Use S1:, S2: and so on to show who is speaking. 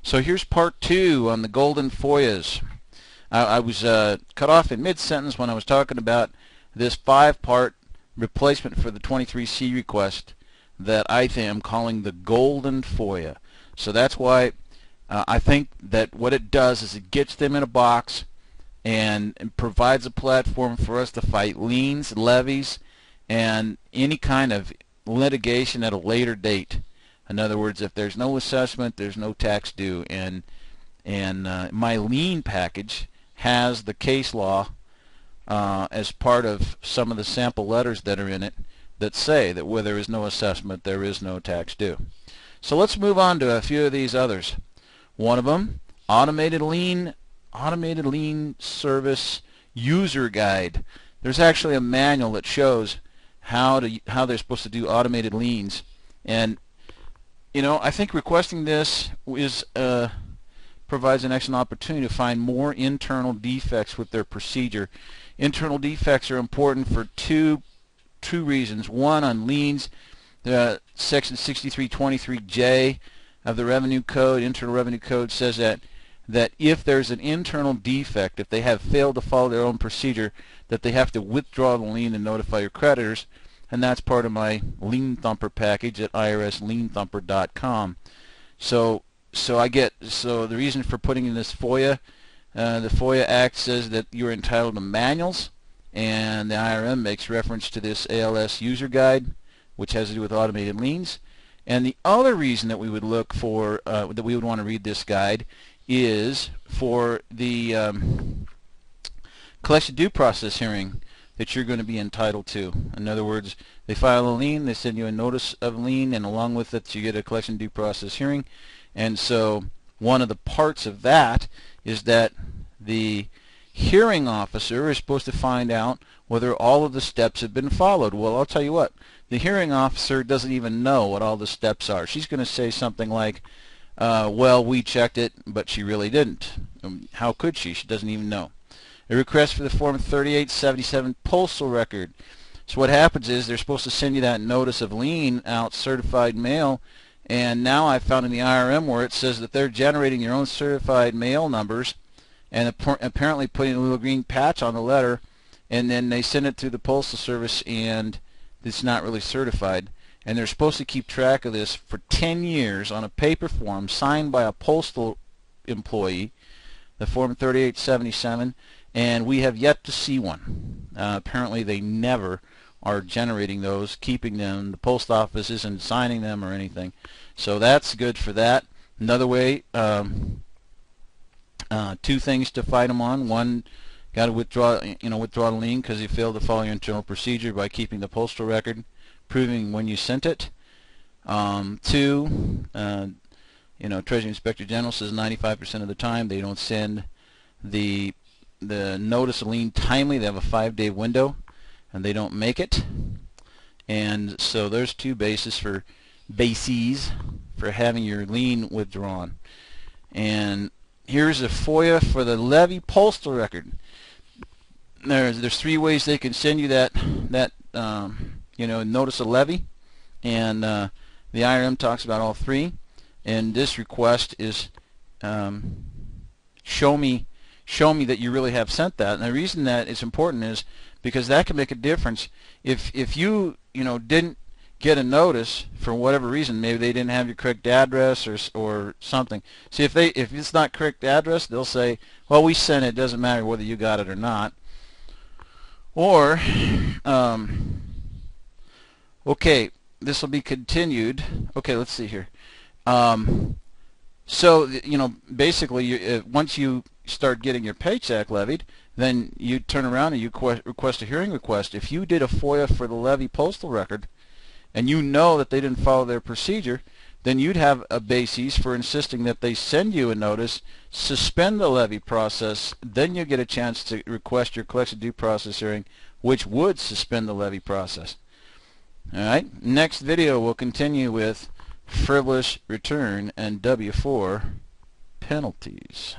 S1: So here's part 2 on the Golden FOIAs. I was cut off in mid-sentence when I was talking about this 5-part replacement for the 23C request that I am calling the Golden FOIA. So that's why I think that what it does is it gets them in a box and provides a platform for us to fight liens, levies, and any kind of litigation at a later date. In other words, if there's no assessment, there's no tax due, and my lien package has the case law as part of some of the sample letters that are in it that say that where there is no assessment, there is no tax due. So let's move on to a few of these others. One of them, automated lien service user guide. There's actually a manual that shows how they're supposed to do automated liens, and you know, I think requesting this is provides an excellent opportunity to find more internal defects with their procedure. Internal defects are important for two reasons. One, on liens, Section 6323J of the Revenue Code, Internal Revenue Code, says that if there's an internal defect, if they have failed to follow their own procedure, that they have to withdraw the lien and notify your creditors. And that's part of my Lien Thumper package at irslienthumper.com. So the reason for putting in this FOIA, the FOIA Act says that you're entitled to manuals, and the IRM makes reference to this ALS user guide, which has to do with automated liens. And the other reason that we would look for, that we would want to read this guide, is for the collection due process hearing that you're going to be entitled to. In other words, they file a lien, they send you a notice of lien, and along with it you get a collection due process hearing. And so one of the parts of that is that the hearing officer is supposed to find out whether all of the steps have been followed. Well, I'll tell you what, the hearing officer doesn't even know what all the steps are. She's going to say something like, well, we checked it, but she really didn't. How could she? She doesn't even know. A request for the Form 3877 postal record. So what happens is they're supposed to send you that notice of lien out certified mail, and now I found in the IRM where it says that they're generating your own certified mail numbers and apparently putting a little green patch on the letter, and then they send it to the Postal Service and it's not really certified. And they're supposed to keep track of this for 10 years on a paper form signed by a postal employee, the Form 3877, and we have yet to see one. Apparently they never are generating those, keeping them. The post office isn't signing them or anything. So that's good for that. Another way, two things to fight them on. One, got to withdraw the lien because you failed to follow your internal procedure by keeping the postal record, proving when you sent it. Two, Treasury Inspector General says 95% of the time they don't send the notice of lien timely. They have a 5-day window and they don't make it. And so there's two bases for having your lien withdrawn. And here's a FOIA for the Levy postal record. There's 3 ways they can send you that notice of levy, and the IRM talks about all 3. And this request is show me that you really have sent that. And the reason that it's important is because that can make a difference. If you didn't get a notice for whatever reason, maybe they didn't have your correct address or something. See, if it's not correct address, they'll say, well, we sent it. It doesn't matter whether you got it or not. Or okay, this will be continued. Okay, let's see here. So basically, once you start getting your paycheck levied, then you turn around and you request a hearing request. If you did a FOIA for the Levy postal record and you know that they didn't follow their procedure, then you'd have a basis for insisting that they send you a notice, suspend the levy process, then you get a chance to request your collection due process hearing, which would suspend the levy process. Alright, next video we'll continue with frivolous return and W-4 penalties.